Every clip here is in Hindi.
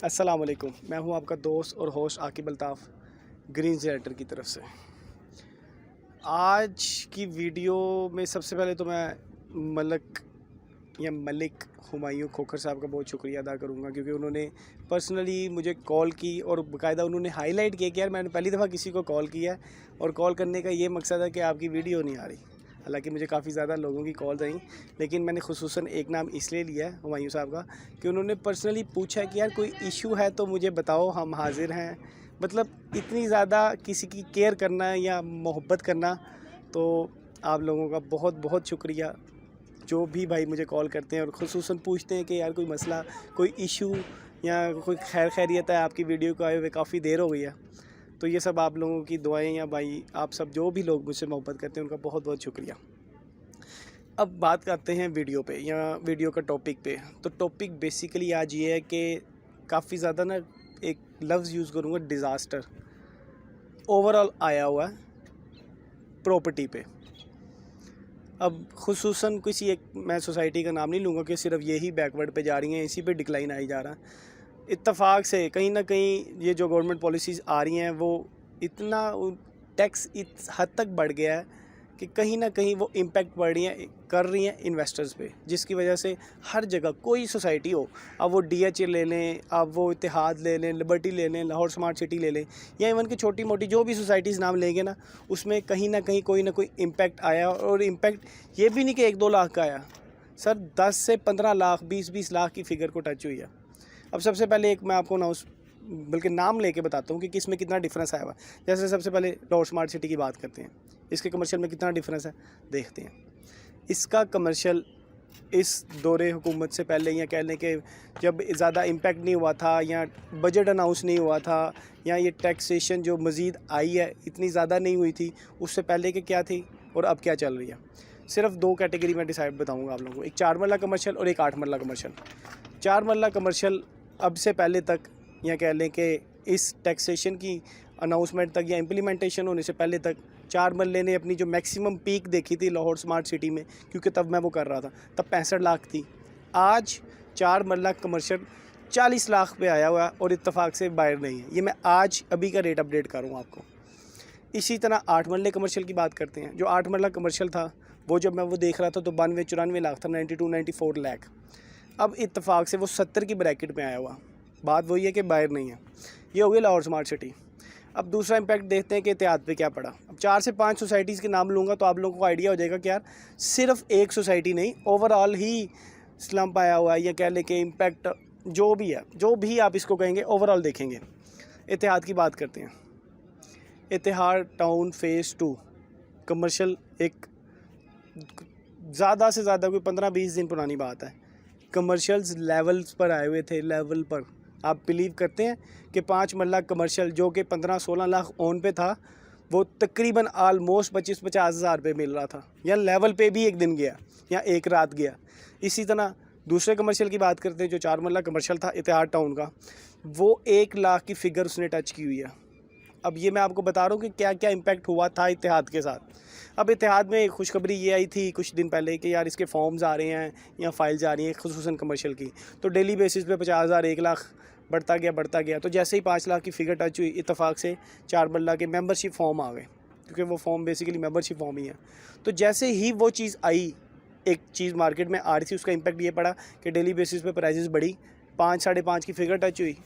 अस्सलाम वालेकुम। मैं हूं आपका दोस्त और host Aqib Altaf green generator की तरफ से। आज की वीडियो में सबसे पहले तो मैं मलिक हुमायूं खोखर साहब का बहुत शुक्रिया अदा करूंगा, क्योंकि उन्होंने पर्सनली मुझे कॉल की और बाकायदा उन्होंने हाईलाइट किया कि यार मैंने पहली दफ़ा किसी को कॉल किया है और कॉल करने का ये मकसद है कि आपकी वीडियो नहीं आ रही। हालांकि मुझे काफ़ी ज़्यादा लोगों की कॉल आई, लेकिन मैंने खुसूसन एक नाम इसलिए लिया है हुमायूं साहब का कि उन्होंने पर्सनली पूछा कि यार कोई इशू है तो मुझे बताओ, हम हाजिर हैं। मतलब इतनी ज़्यादा किसी की केयर करना या मोहब्बत करना, तो आप लोगों का बहुत बहुत शुक्रिया। जो भी भाई मुझे कॉल करते हैं और खुसूसन पूछते हैं कि यार कोई मसला, कोई इशू या कोई खैरियत है, आपकी वीडियो को आए हुए काफ़ी देर हो गई है, तो ये सब आप लोगों की दुआएं या भाई आप सब जो भी लोग मुझसे मोहब्बत करते हैं उनका बहुत बहुत शुक्रिया। अब बात करते हैं वीडियो पे या वीडियो का टॉपिक पे। तो टॉपिक बेसिकली आज ये है कि काफ़ी ज़्यादा ना एक लफ्ज़ यूज़ करूँगा, डिज़ास्टर ओवरऑल आया हुआ है प्रॉपर्टी पे। अब खुसूसन किसी एक मैं सोसाइटी का नाम नहीं लूँगा कि सिर्फ यही बैकवर्ड पे जा रही हैं, इसी पे डिक्लाइन आई जा रहा है। इत्तफाक से कहीं ना कहीं ये जो गवर्नमेंट पॉलिसीज़ आ रही हैं वो इतना टैक्स इस हद तक बढ़ गया है कि कहीं ना कहीं वो इम्पेक्ट कर रही हैं इन्वेस्टर्स पे, जिसकी वजह से हर जगह कोई सोसाइटी हो, अब वो DHA ले लें, अब वो इत्तेहाद ले लें, लिबर्टी ले लें, लाहौर स्मार्ट सिटी ले लें, या इवन की छोटी मोटी जो भी सोसाइटीज़ नाम लेंगे ना, उसमें कहीं ना कोई इम्पेक्ट आया। और इम्पेक्ट ये भी नहीं कि 1-2 लाख का आया सर, 10 से 15 लाख 20-20 लाख की फ़िगर को टच हुई है। अब सबसे पहले एक मैं आपको बल्कि नाम लेके बताता हूँ कि किस में कितना डिफरेंस आया हुआ। जैसे सबसे पहले लाहौर स्मार्ट सिटी की बात करते हैं, इसके कमर्शियल में कितना डिफरेंस है देखते हैं। इसका कमर्शियल इस दौरे हुकूमत से पहले, या कह लें कि जब ज़्यादा इम्पेक्ट नहीं हुआ था या बजट अनाउंस नहीं हुआ था या ये टैक्सेशन जो मज़ीद आई है इतनी ज़्यादा नहीं हुई थी, उससे पहले के क्या थी और अब क्या चल रही है। सिर्फ 2 कैटेगरी में डिसाइड बताऊँगा आप लोगों को, एक 4 मरला कमर्शियल और एक 8 मरला कमर्शियल। 4 मरला कमर्शियल अब से पहले तक, या कह लें कि इस टैक्सेशन की अनाउंसमेंट तक या इम्प्लीमेंटेशन होने से पहले तक, 4 मरले ने अपनी जो मैक्सिमम पीक देखी थी लाहौर स्मार्ट सिटी में, क्योंकि तब मैं वो कर रहा था, तब 65 लाख थी। आज 4 मरला कमर्शियल 40 लाख पे आया हुआ है और इत्तफाक से बाहर नहीं है। ये मैं आज अभी का रेट अपडेट करूँ आपको। इसी तरह 8 मरले कमर्शियल की बात करते हैं। जो 8 मरला कमर्शियल था वो जब मैं वो देख रहा था तो 92-94 लाख था, 92-94 लाख। अब इत्तफाक से वो 70 की ब्रैकेट में आया हुआ। बात वही है कि बाहर नहीं है। ये हो गई लाहौर स्मार्ट सिटी। अब दूसरा इम्पैक्ट देखते हैं कि इत्तेहाद पे क्या पड़ा। अब 4 से 5 सोसाइटीज़ के नाम लूँगा तो आप लोगों को आइडिया हो जाएगा कि यार सिर्फ एक सोसाइटी नहीं, ओवरऑल ही स्लम्प आया हुआ है, या कह लें कि इम्पैक्ट जो भी है, जो भी आप इसको कहेंगे, ओवरऑल देखेंगे। इत्तेहाद की बात करते हैं। इत्तेहाद टाउन फ़ेज़ 2 कमर्शियल, एक ज़्यादा से ज़्यादा कोई 15-20 दिन पुरानी बात है, कमर्शियल्स लेवल्स पर आए हुए थे। लेवल पर आप बिलीव करते हैं कि 5 मरला कमर्शियल जो कि 15-16 लाख ओन पे था, वो तकरीबन आलमोस्ट 25-50 हज़ार पे मिल रहा था, या लेवल पे भी एक दिन गया या एक रात गया। इसी तरह दूसरे कमर्शियल की बात करते हैं, जो 4 मरला कमर्शियल था इत्तेहाद टाउन का, वो 1 लाख की फ़िगर उसने टच की हुई है। अब ये मैं आपको बता रहा हूँ कि क्या क्या इम्पैक्ट हुआ था इत्तेहाद के साथ। अब इत्तेहाद में खुशखबरी ये आई थी कुछ दिन पहले कि यार इसके फॉर्म्स आ रहे हैं या फाइल्स आ रही हैं खुसूसन कमर्शियल की, तो डेली बेसिस पे 50,000 1 लाख बढ़ता गया। तो जैसे ही 5 लाख की फ़िगर टच हुई, इत्तेफाक से 4 मरला के मेंबरशिप फॉर्म आ गए, क्योंकि वो फॉर्म बेसिकली मेंबरशिप फॉर्म ही है। तो जैसे ही वो चीज़ आई, एक चीज़ मार्केट में आ रही थी, उसका इम्पैक्ट ये पड़ा कि डेली बेसिस पे प्राइजेस बढ़ी। 5-5.5 की फ़िगर टच हुई,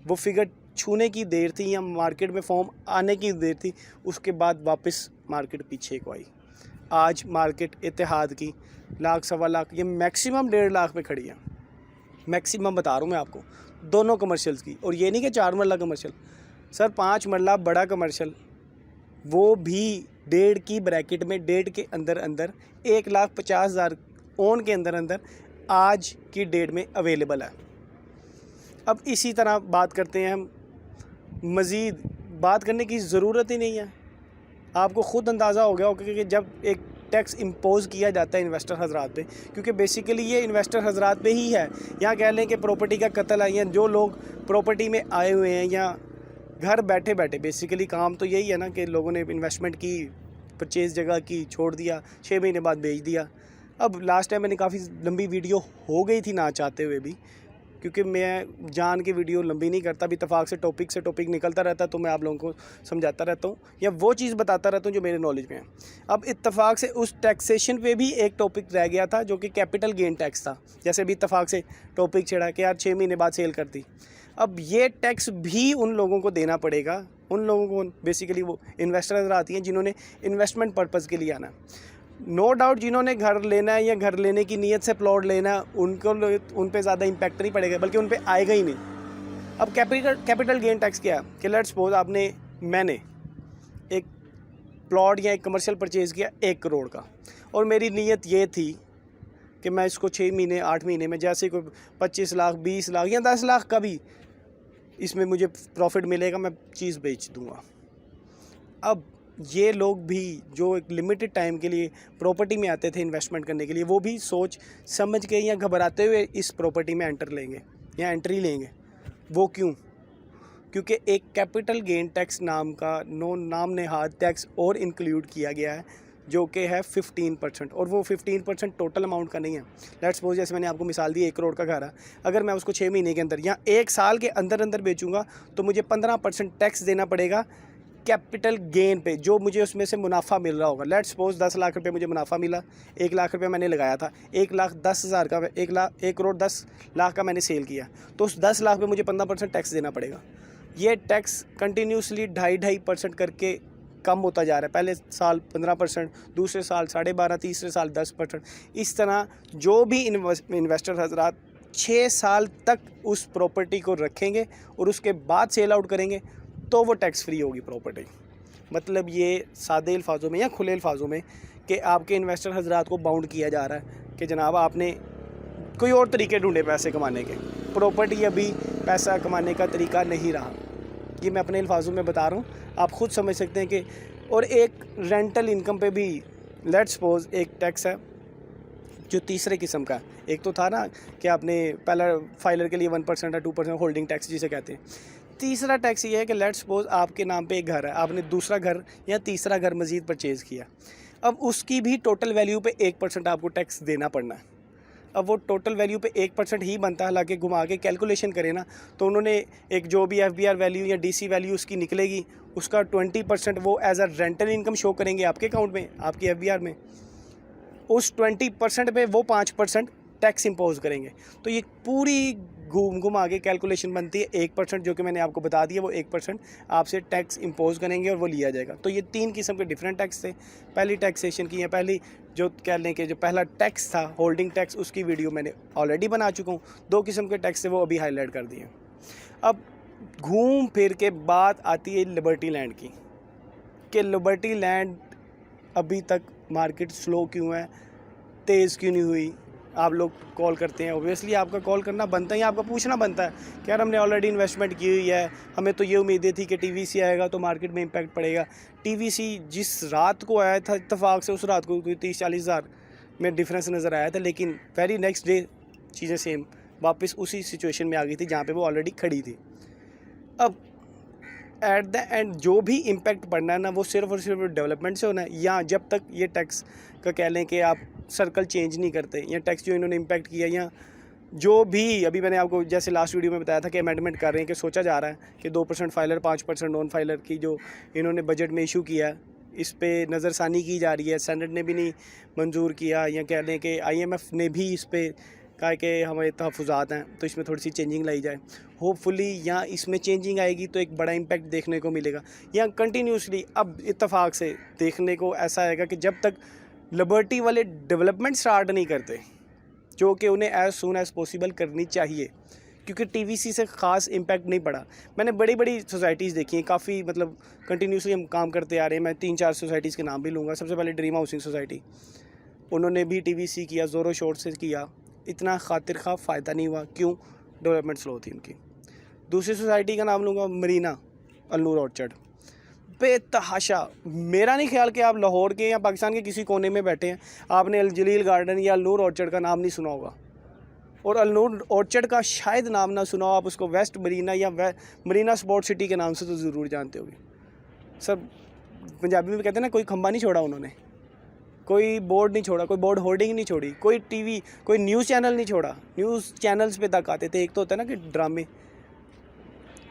वो फ़िगर छूने की देर थी या मार्केट में फॉर्म आने की देर थी, उसके बाद वापस मार्केट पीछे को आई। आज मार्केट इत्तेहाद की 1-1.25 लाख, ये मैक्सिमम 1.5 लाख पे खड़ी है। मैक्सिमम बता रहा हूँ मैं आपको, दोनों कमर्शियल्स की। और ये नहीं कि 4 मरला कमर्शियल सर, 5 मरला बड़ा कमर्शियल, वो भी 1.5 की ब्रैकेट में, 1.5 के अंदर 1,50,000 ओन के अंदर आज की डेट में अवेलेबल है। अब इसी तरह बात करते हैं हम, मज़ीद बात करने की ज़रूरत ही नहीं है। आपको ख़ुद अंदाज़ा हो गया होगा कि जब एक टैक्स इम्पोज़ किया जाता है इन्वेस्टर हज़रात पे, क्योंकि बेसिकली ये इन्वेस्टर हज़रात पे ही है, या कह लें कि प्रॉपर्टी का कत्ल है, या जो लोग प्रॉपर्टी में आए हुए हैं या घर बैठे बैठे, बेसिकली काम तो यही है ना कि लोगों ने इन्वेस्टमेंट की, परचेज़ जगह की, छोड़ दिया, 6 महीने बाद बेच दिया। अब लास्ट टाइम मैंने काफ़ी लंबी वीडियो हो गई थी ना चाहते हुए भी, क्योंकि मैं जान के वीडियो लंबी नहीं करता, भी इत्तेफाक से टॉपिक निकलता रहता, तो मैं आप लोगों को समझाता रहता हूँ या वो चीज़ बताता रहता हूँ जो मेरे नॉलेज में है। अब इत्तेफाक से उस टैक्सेशन पे भी एक टॉपिक रह गया था जो कि कैपिटल गेन टैक्स था। जैसे भी इत्तेफाक से टॉपिक छिड़ा कि यार 6 महीने बाद सेल कर दी, अब ये टैक्स भी उन लोगों को देना पड़ेगा, उन लोगों को बेसिकली वो इन्वेस्टर नज़र आती हैं जिन्होंने इन्वेस्टमेंट पर्पज़ के लिए आना। नो डाउट जिन्होंने घर लेना है या घर लेने की नीयत से प्लॉट लेना है उनको उन पे ज़्यादा इम्पैक्ट नहीं पड़ेगा, बल्कि उन पे आएगा ही नहीं। अब कैपिटल गेन टैक्स क्या है कि लेट्स सपोज मैंने एक प्लॉट या एक कमर्शियल परचेज़ किया 1 करोड़ का, और मेरी नीयत ये थी कि मैं इसको 6 महीने 8 महीने में जैसे कोई 25 लाख 20 लाख या 10 लाख का भी इसमें मुझे प्रॉफिट मिलेगा, मैं चीज़ बेच दूँगा। अब ये लोग भी जो एक लिमिटेड टाइम के लिए प्रॉपर्टी में आते थे इन्वेस्टमेंट करने के लिए, वो भी सोच समझ के या घबराते हुए इस प्रॉपर्टी में एंट्री लेंगे। वो क्यों? क्योंकि एक कैपिटल गेन टैक्स नाम का नाम नेहाद टैक्स और इंक्लूड किया गया है जो कि है 15%, और वो 15% टोटल अमाउंट का नहीं है। लेट्स सपोज जैसे मैंने आपको मिसाल दी 1 करोड़ का घर है, अगर मैं उसको 6 महीने के अंदर या 1 साल के अंदर बेचूंगा तो मुझे 15% टैक्स देना पड़ेगा कैपिटल गेन पे, जो मुझे उसमें से मुनाफा मिल रहा होगा। लेट्स सपोज 10 लाख रुपए मुझे मुनाफा मिला, 1 लाख रुपए मैंने लगाया था, 1,10,000 का 1 करोड़ 10 लाख का मैंने सेल किया, तो उस 10 लाख पे मुझे 15% टैक्स देना पड़ेगा। ये टैक्स कंटिन्यूसली 2.5% करके कम होता जा रहा है। पहले साल 15%, दूसरे साल 12.5%, तीसरे साल 10%। इस तरह जो भी इन्वेस्टर हजरात 6 साल तक उस प्रॉपर्टी को रखेंगे और उसके बाद सेल आउट करेंगे तो वो टैक्स फ्री होगी प्रॉपर्टी। मतलब ये सादे अल्फाजों में या खुले अल्फाजों में कि आपके इन्वेस्टर हजरात को बाउंड किया जा रहा है कि जनाब आपने कोई और तरीके ढूंढे पैसे कमाने के, प्रॉपर्टी अभी पैसा कमाने का तरीका नहीं रहा। ये मैं अपने अल्फाजों में बता रहा हूँ, आप ख़ुद समझ सकते हैं कि। और एक रेंटल इनकम पे भी लेट्स सपोज एक टैक्स है जो तीसरे किस्म का। एक तो था ना कि आपने पहला फाइलर के लिए 1% या 2% होल्डिंग टैक्स जिसे कहते हैं। तीसरा टैक्स ये है कि लेट्स सपोज आपके नाम पे एक घर है, आपने दूसरा घर या तीसरा घर मज़ीद परचेज़ किया, अब उसकी भी टोटल वैल्यू पे 1% आपको टैक्स देना पड़ना है। अब वो टोटल वैल्यू पे 1% ही बनता है, हालांकि घुमा के कैलकुलेशन करें ना तो उन्होंने एक जो भी FBR वैल्यू या DC वैल्यू उसकी निकलेगी, उसका 20% वो as a rental income show करेंगे आपके अकाउंट में, आपकी FBR में। उस 20% पे वो 5% टैक्स इम्पोज करेंगे। तो ये पूरी घूम आगे कैलकुलेशन बनती है 1%, जो कि मैंने आपको बता दिया, वो 1% आपसे टैक्स इम्पोज करेंगे और वो लिया जाएगा। तो ये 3 किस्म के डिफरेंट टैक्स थे। पहली टैक्सेशन की है, पहली जो कह लें कि जो पहला टैक्स था होल्डिंग टैक्स, उसकी वीडियो मैंने ऑलरेडी बना चुका हूँ। 2 किस्म के टैक्स थे वो अभी हाईलाइट कर दिए। अब घूम फिर के बात आती है लिबर्टी लैंड की, कि लिबर्टी लैंड अभी तक मार्केट स्लो क्यों है, तेज़ क्यों नहीं हुई। आप लोग कॉल करते हैं, ओबियसली आपका कॉल करना बनता है या आपका पूछना बनता है कि यार हमने ऑलरेडी इन्वेस्टमेंट की हुई है, हमें तो ये उम्मीदें थी कि TVC आएगा तो मार्केट में इम्पैक्ट पड़ेगा। TVC जिस रात को आया था इत्तेफाक से, उस रात को कोई 30-40 हज़ार में डिफरेंस नज़र आया था, लेकिन वेरी नेक्स्ट डे चीज़ें सेम वापस उसी सिचुएशन में आ गई थी जहाँ पर वो ऑलरेडी खड़ी थी। अब एट द एंड जो भी इम्पैक्ट पड़ना है ना, वो सिर्फ और सिर्फ डेवलपमेंट से होना है, या जब तक ये टैक्स का कह लें कि आप सर्कल चेंज नहीं करते, या टैक्स जो इन्होंने इम्पैक्ट किया, या जो भी अभी मैंने आपको जैसे लास्ट वीडियो में बताया था कि अमेंडमेंट कर रहे हैं, कि सोचा जा रहा है कि 2% फाइलर 5% नॉन फाइलर की जो इन्होंने बजट में इशू किया है, इस पर नज़रसानी की जा रही है। सेनेट ने भी नहीं मंजूर किया, या कह लें कि IMF ने भी इस पर कहा कि हमारे तहफ़्फ़ुज़ात हैं तो इसमें थोड़ी सी चेंजिंग लाई जाए। होपफुली या इसमें चेंजिंग आएगी तो एक बड़ा इम्पैक्ट देखने को मिलेगा, या कंटिन्यूसली अब इत्तेफाक से देखने को ऐसा आएगा कि जब तक लिबर्टी वाले डेवलपमेंट स्टार्ट नहीं करते, जो कि उन्हें एज़ सून एज़ पॉसिबल करनी चाहिए, क्योंकि TVC से ख़ास इम्पैक्ट नहीं पड़ा। मैंने बड़ी बड़ी सोसाइटीज़ देखी हैं, काफ़ी मतलब कंटिन्यूसली हम काम करते आ रहे हैं। मैं 3-4 सोसाइटीज़ के नाम भी लूँगा। सबसे पहले ड्रीम हाउसिंग सोसाइटी, उन्होंने भी TVC किया, ज़ोरों शोर से किया, इतना खातिर खा फ़ायदा नहीं हुआ। क्यों? डेवलपमेंट स्लो थी उनकी। दूसरी सोसाइटी का नाम लूँगा मरीना अलनूर ऑर्चर्ड, बेतहाशा। मेरा नहीं ख्याल कि आप लाहौर के या पाकिस्तान के किसी कोने में बैठे हैं, आपने अल जलील गार्डन या अलनूर ऑर्चर्ड का नाम नहीं सुना होगा, और अलनूर ऑर्चर्ड का शायद नाम ना सुना हो। आप उसको वेस्ट मरीना या मरीना स्पोर्ट सिटी के नाम से तो ज़रूर जानते होगे। सर पंजाबी में कहते हैं ना, कोई खंबा नहीं छोड़ा उन्होंने। कोई बोर्ड नहीं छोड़ा, कोई बोर्ड होर्डिंग नहीं छोड़ी, कोई टीवी, कोई न्यूज़ चैनल नहीं छोड़ा। न्यूज़ चैनल्स पे तक आते थे, एक तो होता है ना कि ड्रामे,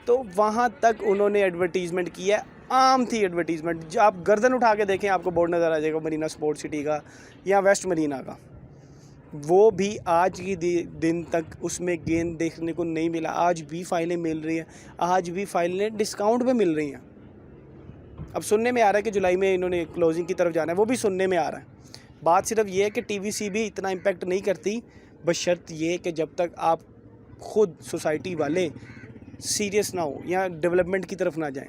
तो वहाँ तक उन्होंने एडवर्टीज़मेंट किया। आम थी एडवर्टीज़मेंट, जो आप गर्दन उठा के देखें आपको बोर्ड नज़र आ जाएगा मरीना स्पोर्ट्स सिटी का या वेस्ट मरीना का। वो भी आज की दिन तक उसमें गेंद देखने को नहीं मिला। आज भी फाइलें मिल रही हैं, आज भी फाइलें डिस्काउंट पे मिल रही हैं। अब सुनने में आ रहा है कि जुलाई में इन्होंने क्लोजिंग की तरफ जाना है, वो भी सुनने में आ रहा है। बात सिर्फ ये है कि टीवीसी भी इतना इम्पैक्ट नहीं करती, बशर्त ये कि जब तक आप खुद सोसाइटी वाले सीरियस ना हो या डेवलपमेंट की तरफ ना जाएं।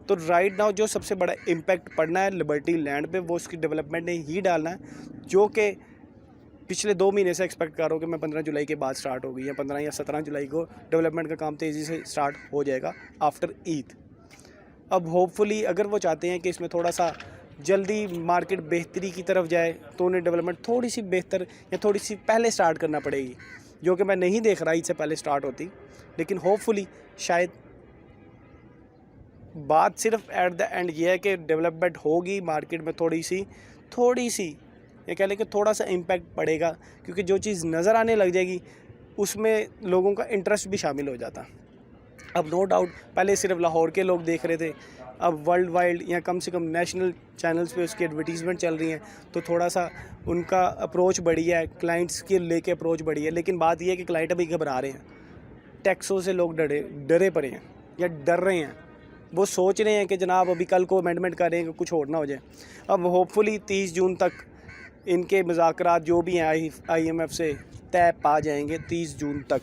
तो राइट नाउ जो सबसे बड़ा इम्पैक्ट पड़ना है लिबर्टी लैंड पे, वो उसकी डेवलपमेंट ने ही डालना है, जो कि पिछले 2 महीने से एक्सपेक्ट कर रहा हूँ कि मैं 15 जुलाई के बाद स्टार्ट होगी, या 15 या 17 जुलाई को डेवलपमेंट का काम तेज़ी से स्टार्ट हो जाएगा आफ्टर ईद। अब होपफुली अगर वो चाहते हैं कि इसमें थोड़ा सा जल्दी मार्केट बेहतरी की तरफ जाए, तो उन्हें डेवलपमेंट थोड़ी सी बेहतर या थोड़ी सी पहले स्टार्ट करना पड़ेगी, जो कि मैं नहीं देख रहा इससे पहले स्टार्ट होती। लेकिन होपफुली शायद बात सिर्फ एट द एंड ये है कि डेवलपमेंट होगी, मार्केट में थोड़ी सी ये कह लें कि थोड़ा सा इम्पैक्ट पड़ेगा, क्योंकि जो चीज़ नज़र आने लग जाएगी उसमें लोगों का इंटरेस्ट भी शामिल हो जाता। अब नो डाउट पहले सिर्फ लाहौर के लोग देख रहे थे, अब वर्ल्ड वाइड या कम से कम नेशनल चैनल्स पे उसकी एडवर्टीज़मेंट चल रही हैं, तो थोड़ा सा उनका अप्रोच बढ़ी है, क्लाइंट्स के लेके अप्रोच बढ़ी है। लेकिन बात यह है कि क्लाइंट अभी घबरा रहे हैं, टैक्सों से लोग डरे पड़े हैं या डर रहे हैं। वो सोच रहे हैं कि जनाब अभी कल को अमेंडमेंट करेंगे, कुछ और ना हो जाए। अब होपफुली 30 जून तक इनके मुज़ाकरात जो भी हैं IMF से तय पा जाएंगे 30 जून तक।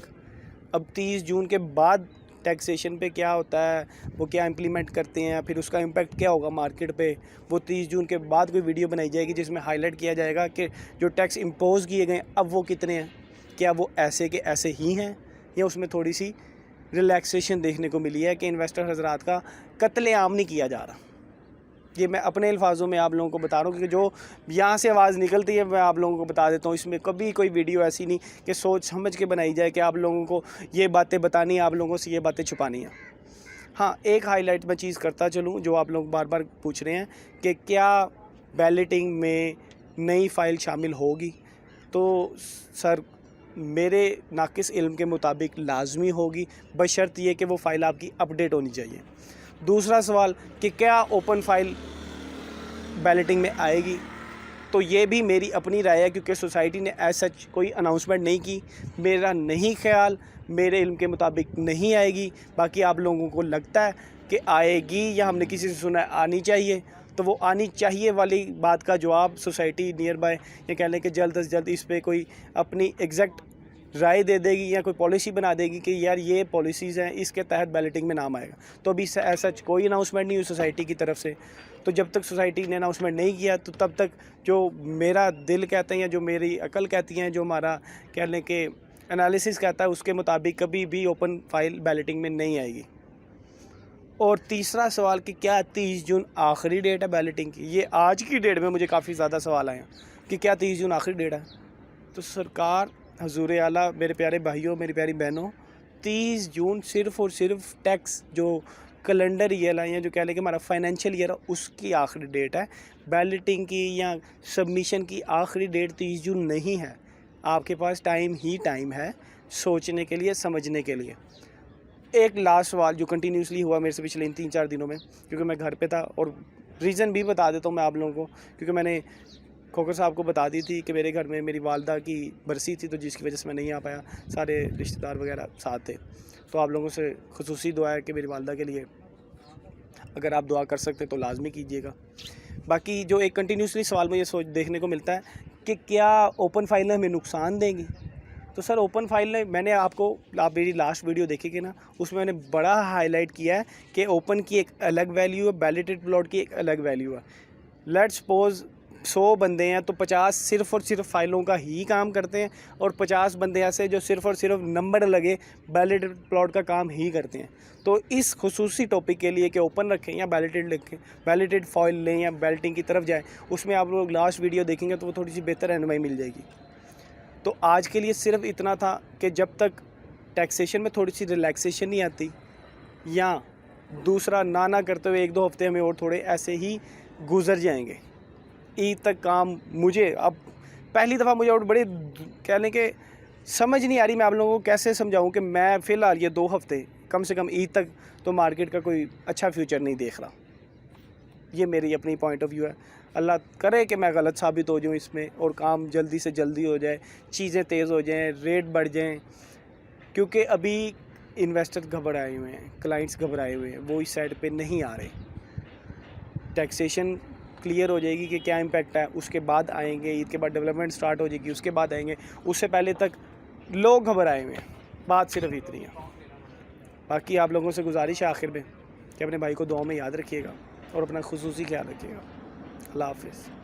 अब 30 जून के बाद टैक्सेशन पे क्या होता है, वो क्या इम्प्लीमेंट करते हैं, फिर उसका इम्पैक्ट क्या होगा मार्केट पे, वो 30 जून के बाद कोई वीडियो बनाई जाएगी जिसमें हाईलाइट किया जाएगा कि जो टैक्स इम्पोज किए गए अब वो कितने हैं, क्या वो ऐसे के ऐसे ही हैं या उसमें थोड़ी सी रिलैक्सेशन देखने को मिली है कि इन्वेस्टर हजरात का कत्लेआम नहीं किया जा रहा। ये मैं अपने अल्फाजों में आप लोगों को बता रहा हूँ, क्योंकि जो यहाँ से आवाज़ निकलती है मैं आप लोगों को बता देता हूँ। इसमें कभी कोई वीडियो ऐसी नहीं कि सोच समझ के बनाई जाए कि आप लोगों को ये बातें बतानी है, आप लोगों से ये बातें छुपानी हैं। हाँ, एक हाईलाइट मैं चीज़ करता चलूँ, जो आप लोग बार बार पूछ रहे हैं कि क्या बैलेटिंग में नई फ़ाइल शामिल होगी, तो सर मेरे नाकिस इल्म के मुताबिक लाजमी होगी, बशर्त ये कि वो फ़ाइल आपकी अपडेट होनी चाहिए। दूसरा सवाल कि क्या ओपन फ़ाइल बैलेटिंग में आएगी, तो ये भी मेरी अपनी राय है, क्योंकि सोसाइटी ने एज सच कोई अनाउंसमेंट नहीं की। मेरा नहीं ख्याल, मेरे इल्म के मुताबिक नहीं आएगी। बाकी आप लोगों को लगता है कि आएगी या हमने किसी से सुना आनी चाहिए, तो वो आनी चाहिए वाली बात का जवाब सोसाइटी नियर बाय ये कह लें कि जल्द अज जल्द इस पर कोई अपनी एग्जैक्ट राय दे देगी या कोई पॉलिसी बना देगी कि यार ये पॉलिसीज़ हैं, इसके तहत बैलेटिंग में नाम आएगा। तो अभी ऐसा कोई अनाउंसमेंट नहीं हुई सोसाइटी की तरफ से। तो जब तक सोसाइटी ने अनाउंसमेंट नहीं किया, तो तब तक जो मेरा दिल कहते हैं या जो मेरी अकल कहती हैं, जो हमारा कह लें कि एनालिसिस कहता है, उसके मुताबिक कभी भी ओपन फाइल बैलेटिंग में नहीं आएगी। और तीसरा सवाल कि क्या 30 जून आखिरी डेट है बैलेटिंग की, ये आज की डेट में मुझे काफ़ी ज़्यादा सवाल आए हैं कि क्या 30 जून आखिरी डेट है। तो सरकार, हजूर आला, मेरे प्यारे भाइयों, मेरी प्यारी बहनों, 30 जून सिर्फ़ और सिर्फ टैक्स जो कैलेंडर ईयर है या जो कह लें कि हमारा फाइनेंशियल ईयर है, उसकी आखिरी डेट है। बैलेटिंग की या सबमिशन की आखिरी डेट 30 जून नहीं है। आपके पास टाइम ही टाइम है सोचने के लिए, समझने के लिए। एक लास्ट सवाल जो कंटिन्यूसली हुआ मेरे से पिछले इन 3-4 दिनों में, क्योंकि मैं घर पे था, और रीज़न भी बता देता हूँ मैं आप लोगों को, क्योंकि मैंने खोकर साहब को बता दी थी कि मेरे घर में मेरी वालदा की बरसी थी, तो जिसकी वजह से मैं नहीं आ पाया। सारे रिश्तेदार वगैरह साथ थे, तो आप लोगों से खुसूसी दुआ है कि मेरी वालदा के लिए अगर आप दुआ कर सकते तो लाजमी कीजिएगा। बाकी जो एक कंटिन्यूसली सवाल मुझे सोच देखने को मिलता है कि क्या ओपन फाइल हमें नुकसान देंगी। तो सर ओपन फाइल ने, मैंने आपको, आप मेरी लास्ट वीडियो देखेंगे ना, उसमें मैंने बड़ा हाईलाइट किया है कि ओपन की एक अलग वैल्यू है, बैलेटेड प्लॉट की एक अलग वैल्यू है। लेट्स सपोज 100 बंदे हैं तो 50 सिर्फ़ और सिर्फ फाइलों का ही काम करते हैं, और 50 बंदे ऐसे जो सिर्फ़ और सिर्फ नंबर लगे बैलेटेड प्लॉट का काम ही करते हैं। तो इस खुसूसी टॉपिक के लिए कि ओपन रखें या बैलेटेड रखें, बैलेटेड फॉइल लें या बैलेटिंग की तरफ जाएँ, उसमें आप लोग लास्ट वीडियो देखेंगे तो वो थोड़ी सी बेहतर रहनुमाई मिल जाएगी। तो आज के लिए सिर्फ इतना था कि जब तक टैक्सेशन में थोड़ी सी रिलैक्सेशन नहीं आती, या दूसरा ना करते हुए 1-2 हफ्ते हमें और थोड़े ऐसे ही गुजर जाएंगे। ईद तक काम मुझे अब पहली दफ़ा मुझे और बड़े कहने के समझ नहीं आ रही मैं आप लोगों को कैसे समझाऊं कि मैं फ़िलहाल ये 2 हफ़्ते कम से कम ईद तक तो मार्केट का कोई अच्छा फ्यूचर नहीं देख रहा। ये मेरी अपनी पॉइंट ऑफ व्यू है। अल्लाह करे कि मैं गलत साबित हो जाऊँ इसमें और काम जल्दी से जल्दी हो जाए, चीज़ें तेज़ हो जाएँ, रेट बढ़ जाएँ, क्योंकि अभी इन्वेस्टर घबराए हुए हैं, क्लाइंट्स घबराए हुए हैं, वो इस साइड पे नहीं आ रहे। टैक्सेशन क्लियर हो जाएगी कि क्या इम्पैक्ट है, उसके बाद आएंगे, ईद के बाद डेवलपमेंट स्टार्ट हो जाएगी, उसके बाद आएंगे, उससे पहले तक लोग घबराए हुए हैं। बात सिर्फ इतनी है। बाकी आप लोगों से गुजारिश है आखिर में कि अपने भाई को दुआ में याद रखिएगा और अपना खुसूसी ख्याल रखिएगा। अल्लाह हाफिज़।